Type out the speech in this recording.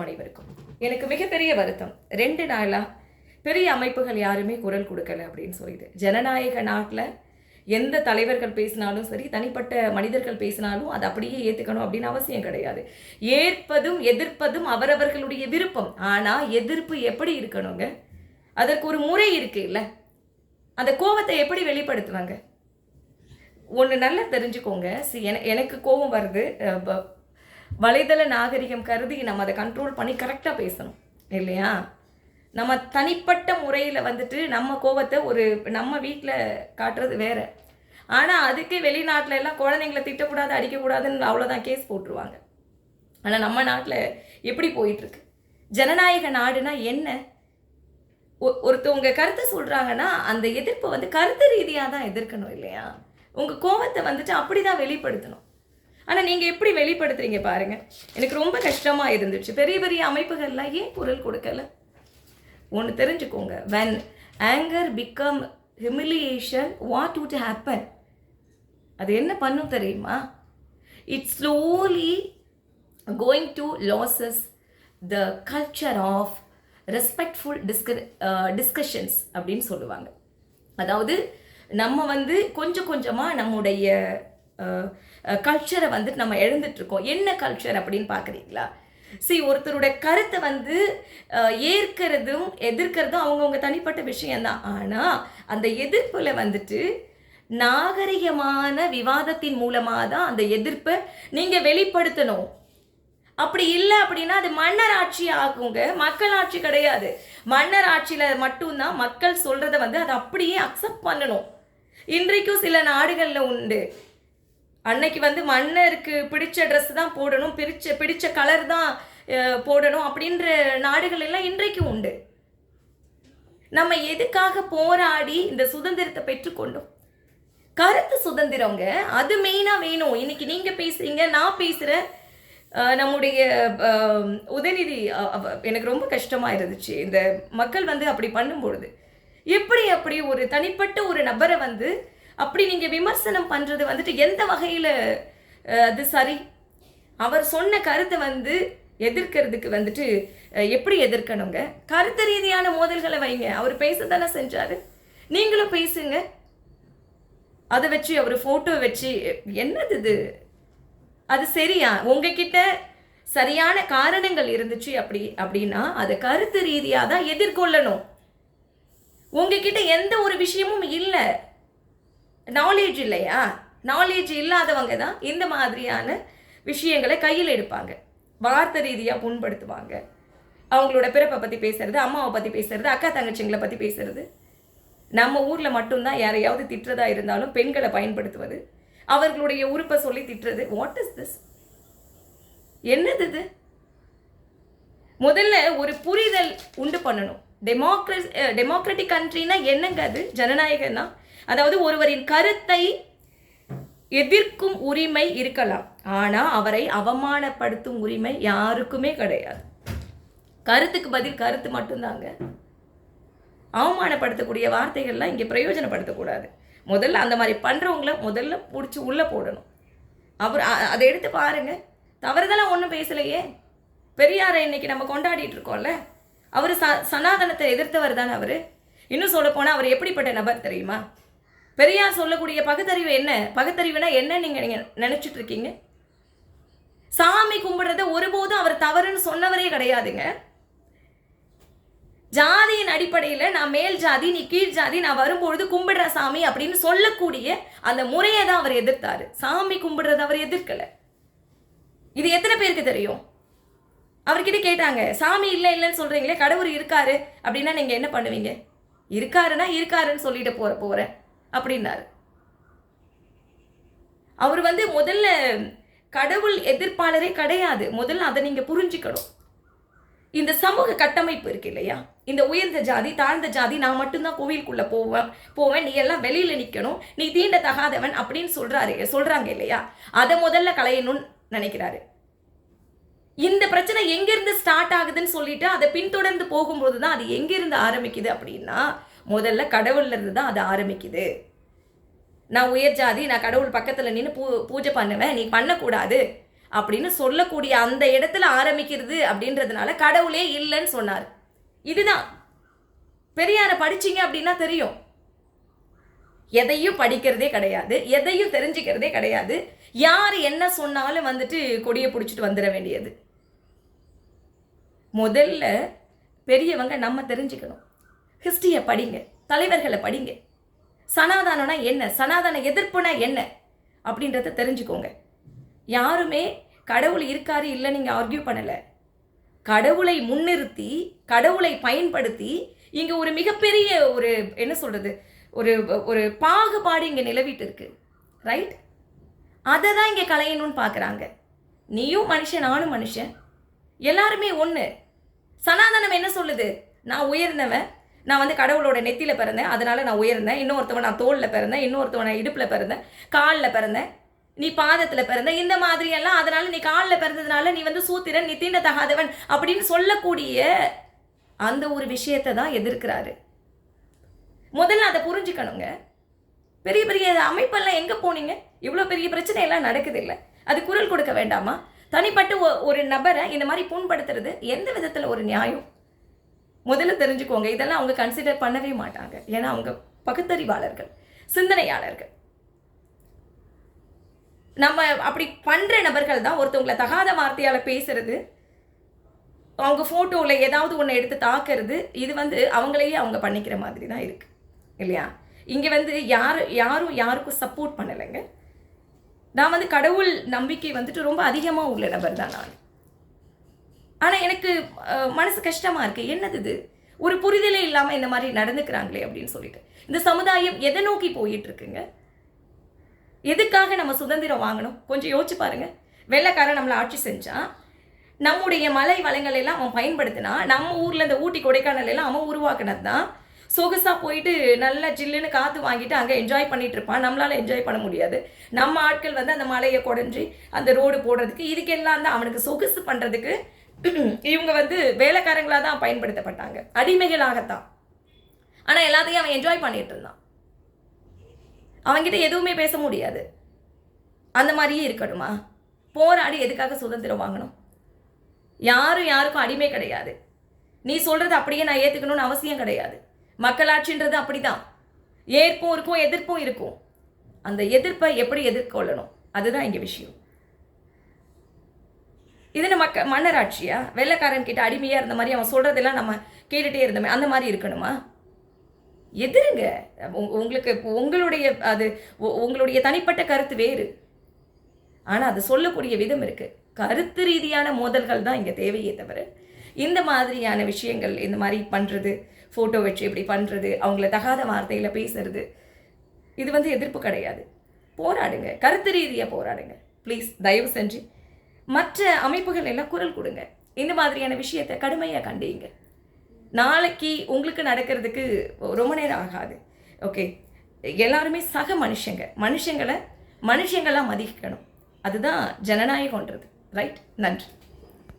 அனைவருக்கும் எனக்கு மிகப்பெரிய வருத்தம். 2 நாளா பெரிய அமைப்புகள் யாருமே குரல் கொடுக்கல அப்படின்னு சொல்லிட்டு. ஜனநாயக நாட்டில் எந்த தலைவர்கள் பேசினாலும் சரி, தனிப்பட்ட மனிதர்கள் பேசினாலும் அதை அப்படியே ஏற்றுக்கணும் அப்படின்னு அவசியம் கிடையாது. ஏற்பதும் எதிர்ப்பதும் அவரவர்களுடைய விருப்பம். ஆனால் எதிர்ப்பு எப்படி இருக்கணுங்க? அதற்கு ஒரு முறை இருக்கு இல்லை? அந்த கோபத்தை எப்படி வெளிப்படுத்துவாங்க? ஒன்று நல்லா தெரிஞ்சுக்கோங்க. எனக்கு கோபம் வருது. வலைதள நாகரிகம் கருதி நம்ம அதை கண்ட்ரோல் பண்ணி கரெக்டாக பேசணும் இல்லையா? நம்ம தனிப்பட்ட முறையில் நம்ம கோபத்தை நம்ம வீட்டில் காட்டுறது வேற. ஆனால் அதுக்கே வெளிநாட்டில் எல்லாம் குழந்தைங்களை திட்டக்கூடாது, அடிக்கக்கூடாதுன்னு அவ்வளோதான் கேஸ் போட்டுருவாங்க. ஆனால் நம்ம நாட்டில் எப்படி போயிட்டுருக்கு? ஜனநாயக நாடுனா என்ன? ஒருத்தவங்க கருத்தை சொல்கிறாங்கன்னா அந்த எதிர்ப்பு கருத்து ரீதியாக தான் எதிர்க்கணும் இல்லையா? உங்கள் கோபத்தை அப்படி தான் வெளிப்படுத்தணும். ஆனால் நீங்கள் எப்படி வெளிப்படுத்துறீங்க பாருங்கள். எனக்கு ரொம்ப கஷ்டமாக இருந்துச்சு. பெரிய பெரிய அமைப்புகள்லாம் ஏன் குரல் கொடுக்கல? ஒன்று தெரிஞ்சுக்கோங்க. when anger become humiliation, what would happen? அது என்ன பண்ணும் தெரியுமா? It slowly going to loses the culture of respectful discussions அப்படின்னு சொல்லுவாங்க. அதாவது நம்ம கொஞ்சம் கொஞ்சமாக நம்முடைய கல்ச்சரை நம்ம எழுந்துட்டுருக்கோம். என்ன கல்ச்சர் அப்படின்னு பார்க்குறீங்களா? ஒருத்தருடைய கருத்தை ஏற்கிறதும் எதிர்க்கிறதும் அவங்கவுங்க தனிப்பட்ட விஷயந்தான். ஆனால் அந்த எதிர்ப்பில் நாகரிகமான விவாதத்தின் மூலமாக தான் அந்த எதிர்ப்பை நீங்கள் வெளிப்படுத்தணும். அப்படி இல்லை அப்படின்னா அது மன்னர் ஆட்சி ஆகுங்க, மக்கள் ஆட்சி கிடையாது. மன்னர் ஆட்சியில் மட்டும்தான் மக்கள் சொல்கிறத அதை அப்படியே அக்செப்ட் பண்ணணும். இன்றைக்கும் சில நாடுகளில் உண்டு. அன்னைக்கு மன்னருக்கு பிடிச்ச ட்ரெஸ் தான் போடணும், பிடிச்ச கலர் தான் போடணும் அப்படின்ற நாடுகள் எல்லாம் இன்றைக்கும் உண்டு. நம்ம எதுக்காக போராடி இந்த சுதந்திரத்தை பெற்றுக்கொண்டோம்? கருத்து சுதந்திரங்க, அது மெயினாக வேணும். இன்னைக்கு நீங்கள் பேசுறீங்க, நான் பேசுகிறேன். நம்முடைய உதயநிதி எனக்கு ரொம்ப கஷ்டமாக இருந்துச்சு. இந்த மக்கள் அப்படி பண்ணும்பொழுது எப்படி ஒரு தனிப்பட்ட ஒரு நபரை அப்படி நீங்கள் விமர்சனம் பண்ணுறது எந்த வகையில் அது சரி? அவர் சொன்ன கருத்தை எதிர்க்கிறதுக்கு எப்படி எதிர்க்கணுங்க? கருத்து ரீதியான மோதல்களை வைங்க. அவர் பேச தானே செஞ்சார், நீங்களும் பேசுங்க. அதை வச்சு அவர் ஃபோட்டோ வச்சு என்னது இது? அது சரியா? உங்ககிட்ட சரியான காரணங்கள் இருந்துச்சு அப்படின்னா அதை கருத்து ரீதியாக தான் எதிர்கொள்ளணும். உங்ககிட்ட எந்த ஒரு விஷயமும் இல்லை, நாலேஜ் இல்லையா? நாலேஜ் இல்லாதவங்க தான் இந்த மாதிரியான விஷயங்களை கையில் எடுப்பாங்க. வார்த்தை ரீதியாக புண்படுத்துவாங்க. அவங்களோட பிறப்பை பற்றி பேசுறது, அம்மாவை பற்றி பேசுறது, அக்கா தங்கச்சிங்களை பற்றி பேசுறது. நம்ம ஊரில் மட்டும்தான் யாரையாவது திட்டுறதா இருந்தாலும் பெண்களை பயன்படுத்துவது, அவர்களுடைய உறுப்பை சொல்லி திட்டுறது. What is this? என்னது இது? முதல்ல ஒரு புரிதல் உண்டு பண்ணணும். டெமோக்ராட்டிக் கண்ட்ரினா என்னங்க அது? ஜனநாயகம்னா அதாவது ஒருவரின் கருத்தை எதிர்க்கும் உரிமை இருக்கலாம், ஆனால் அவரை அவமானப்படுத்தும் உரிமை யாருக்குமே கிடையாது. கருத்துக்கு பதில் கருத்து மட்டும்தாங்க. அவமானப்படுத்தக்கூடிய வார்த்தைகள்லாம் இங்கே பிரயோஜனப்படுத்தக்கூடாது. முதல்ல அந்த மாதிரி பண்ணுறவங்கள முதல்ல பிடிச்சி உள்ளே போடணும். அவர் அதை எடுத்து பாருங்க. தவறுதெல்லாம் ஒன்றும் பேசலையே. பெரியாரை இன்னைக்கு நம்ம கொண்டாடிட்டு இருக்கோம்ல. அவர் சனாதனத்தை எதிர்த்தவர் தானே அவர். இன்னும் சொல்ல போனால் அவர் எப்படிப்பட்ட நபர் தெரியுமா? பெரியார் சொல்லக்கூடிய பகுத்தறிவு என்ன? பகுத்தறிவுனா என்ன நீங்கள் நினச்சிட்டு இருக்கீங்க? சாமி கும்பிடுறத ஒருபோதும் அவர் தவறுன்னு சொன்னவரே கிடையாதுங்க. ஜாதியின் அடிப்படையில் நான் மேல் ஜாதி, நீ கீழ் ஜாதி, நான் வரும்பொழுது கும்பிடுற சாமி அப்படின்னு சொல்லக்கூடிய அந்த முறையை தான் அவர் எதிர்த்தாரு. சாமி கும்பிடுறத அவர் எதிர்க்கலை. இது எத்தனை பேருக்கு தெரியும்? அவர்கிட்ட கேட்டாங்க, சாமி இல்லைன்னு சொல்றீங்களே, கடவுள் இருக்காரு அப்படின்னா நீங்கள் என்ன பண்ணுவீங்க? இருக்காருன்னா இருக்காருன்னு சொல்லிட்டு போகிறேன் அப்படின்னாரு. அவர் முதல்ல கடவுள் எதிர்ப்பாளரே கிடையாது. முதல்ல அதை நீங்கள் புரிஞ்சுக்கணும். இந்த சமூக கட்டமைப்பு இருக்கு இல்லையா? இந்த உயர்ந்த ஜாதி, தாழ்ந்த ஜாதி, நான் மட்டும்தான் கோவிலுக்குள்ளே போவேன், நீ எல்லாம் வெளியில் நிற்கணும், நீ தீண்ட தகாதவன் அப்படின்னு சொல்கிறாங்க இல்லையா? அதை முதல்ல களையணும்னு நினைக்கிறாரு. இந்த பிரச்சனை எங்கிருந்து ஸ்டார்ட் ஆகுதுன்னு சொல்லிட்டு அதை பின்தொடர்ந்து போகும்போது தான் அது எங்கிருந்து ஆரம்பிக்குது அப்படின்னா முதல்ல கடவுள்ல இருந்து தான் அது ஆரம்பிக்குது. நான் உயர் ஜாதி, நான் கடவுள் பக்கத்தில் நின்று பூஜை பண்ணுவேன், நீ பண்ணக்கூடாது அப்படின்னு சொல்லக்கூடிய அந்த இடத்துல ஆரம்பிக்கிறது அப்படின்றதுனால கடவுளே இல்லைன்னு சொன்னார். இதுதான் பெரியாரை படிச்சீங்க அப்படின்னா தெரியும். எதையும் படிக்கிறதே கிடையாது, எதையும் தெரிஞ்சுக்கிறதே கிடையாது. யார் என்ன சொன்னாலும் வந்துட்டு கொடியை பிடிச்சிட்டு வந்துட வேண்டியது. முதல்ல பெரியவங்க நம்ம தெரிஞ்சுக்கணும். ஹிஸ்டரியை படிங்க, தலைவர்களை படிங்க. சனாதனம்னா என்ன, சனாதன எதிர்ப்புனா என்ன அப்படின்றத தெரிஞ்சுக்கோங்க. யாருமே கடவுள் இருக்காரு இல்லை நீங்கள் ஆர்கியூ பண்ணலை. கடவுளை முன்னிறுத்தி கடவுளை பயன்படுத்தி இங்கே ஒரு மிகப்பெரிய ஒரு என்ன சொல்கிறது, ஒரு ஒரு பாகுபாடு இங்கே நிலவிட்டு இருக்கு. ரைட்? அதை தான் இங்கே கலையணும்னு பார்க்குறாங்க. நீயும் மனுஷன், நானும் மனுஷன், எல்லாருமே ஒன்று. சனாதனம் என்ன சொல்லுது? நான் உயர்ந்தவன், நான் வந்து கடவுளோட நெத்தியில் பிறந்தேன், அதனால் நான் உயர்ந்தேன். இன்னொருத்தவன் நான் தோளில் பிறந்தேன், இன்னொருத்தவன் நான் இடுப்பில் பிறந்தேன், காலில் பிறந்தேன், நீ பாதத்தில் பிறந்த, இந்த மாதிரியெல்லாம். அதனால் நீ காலில் பிறந்ததுனால நீ வந்து சூத்திரன், நீ தீண்டத்தகாதவன் அப்படின்னு சொல்லக்கூடிய அந்த ஒரு விஷயத்தை தான் எதிர்க்கிறாரு. முதல்ல அதை புரிஞ்சுக்கணுங்க. பெரிய பெரிய அமைப்பெல்லாம் எங்கே போனீங்க? இவ்வளோ பெரிய பிரச்சனையெல்லாம் நடக்குது இல்லை? அது குரல் கொடுக்க வேண்டாமா? தனிப்பட்டு ஒரு நபரை இந்த மாதிரி புண்படுத்துறது எந்த விதத்தில் ஒரு நியாயம்? முதல்ல தெரிஞ்சுக்கோங்க. இதெல்லாம் அவங்க கன்சிடர் பண்ணவே மாட்டாங்க. ஏன்னா அவங்க பகுத்தறிவாளர்கள், சிந்தனையாளர்கள். நம்ம அப்படி பண்ணுற நபர்கள் தான் ஒருத்தவங்களை தகாத வார்த்தையால் பேசுறது, அவங்க ஃபோட்டோவில் ஏதாவது ஒன்று எடுத்து தாக்குறது, இது வந்து அவங்களையே அவங்க பண்ணிக்கிற மாதிரி தான் இருக்குது இல்லையா? இங்கே வந்து யாரும் யாருக்கும் சப்போர்ட் பண்ணலைங்க. நான் வந்து கடவுள் நம்பிக்கை வந்துட்டு ரொம்ப அதிகமாக உள்ள நபர் தான் நான். ஆனால் எனக்கு மனசு கஷ்டமாக இருக்குது. என்னது இது, ஒரு புரிதலே இல்லாமல் இந்த மாதிரி நடந்துக்கிறாங்களே அப்படின்னு சொல்லிட்டு. இந்த சமுதாயம் எதை நோக்கி போயிட்டு இருக்குங்க? எதுக்காக நம்ம சுதந்திரம் வாங்கணும்? கொஞ்சம் யோசிச்சு பாருங்க. வெள்ளைக்காரன் நம்மளை ஆட்சி செஞ்சான், நம்முடைய மலை வளங்கள் எல்லாம் அவன் பயன்படுத்தினா, நம்ம ஊரில் இந்த ஊட்டி கொடைக்கானல் எல்லாம் அவன் உருவாக்குனது தான். சொகுசாக போயிட்டு நல்லா ஜில்லுன்னு காற்று வாங்கிட்டு அங்கே என்ஜாய் பண்ணிட்டு இருப்பான். நம்மளால் என்ஜாய் பண்ண முடியாது. நம்ம ஆட்கள் வந்து அந்த மலையை குடஞ்சி அந்த ரோடு போடுறதுக்கு, இதுக்கெல்லாம் தான் அவனுக்கு சொகுசு பண்ணுறதுக்கு இவங்க வந்து வேலைக்காரங்களாக தான் பயன்படுத்தப்பட்டாங்க, அடிமைகளாகத்தான். ஆனால் எல்லாத்தையும் அவன் என்ஜாய் பண்ணிட்டு இருந்தான். அவன்கிட்ட எதுவுமே பேச முடியாது. அந்த மாதிரியே இருக்கணுமா? போராடி எதுக்காக சுதந்திரம் வாங்கணும்? யாரும் யாருக்கும் அடிமை கிடையாது. நீ சொல்கிறது அப்படியே நான் ஏற்றுக்கணும்னு அவசியம் கிடையாது. மக்களாட்சின்றது அப்படிதான். ஏற்பும் இருக்கும், எதிர்ப்பும் இருக்கும். அந்த எதிர்ப்பை எப்படி எதிர்கொள்ளணும், அதுதான் இங்கே விஷயம். இது நம்ம மன்னராட்சியா? வெள்ளைக்காரன் கிட்ட அடிமையாக இருந்த மாதிரி அவன் சொல்கிறதெல்லாம் நம்ம கேட்டுகிட்டே இருந்தோமே, அந்த மாதிரி இருக்கணுமா? எதிருங்க. உங்களுக்கு உங்களுடைய அது உங்களுடைய தனிப்பட்ட கருத்து வேறு. ஆனால் அது சொல்லக்கூடிய விதம் இருக்குது. கருத்து ரீதியான மோதல்கள் தான் இங்கே தேவையே தவிர இந்த மாதிரியான விஷயங்கள், இந்த மாதிரி பண்ணுறது, ஃபோட்டோ வச்சு இப்படி பண்ணுறது, அவங்கள தகாத வார்த்தையில் பேசுறது, இது வந்து எதிர்ப்பு கிடையாது. போராடுங்க, கருத்து ரீதியாக போராடுங்க ப்ளீஸ். தயவு செஞ்சு மற்ற அமைப்புகள் எல்லாம் குரல் கொடுங்க. இந்த மாதிரியான விஷயத்தை கடுமையாக கண்டிங்க. நாளைக்கு உங்களுக்கு நடக்கிறதுக்கு ரொம்ப நேரம் ஆகாது. ஓகே, எல்லாருமே சக மனுஷங்களை மனுஷங்களாக மதிக்கணும். அதுதான் ஜனநாயகம்ன்றது. ரைட்? நன்றி.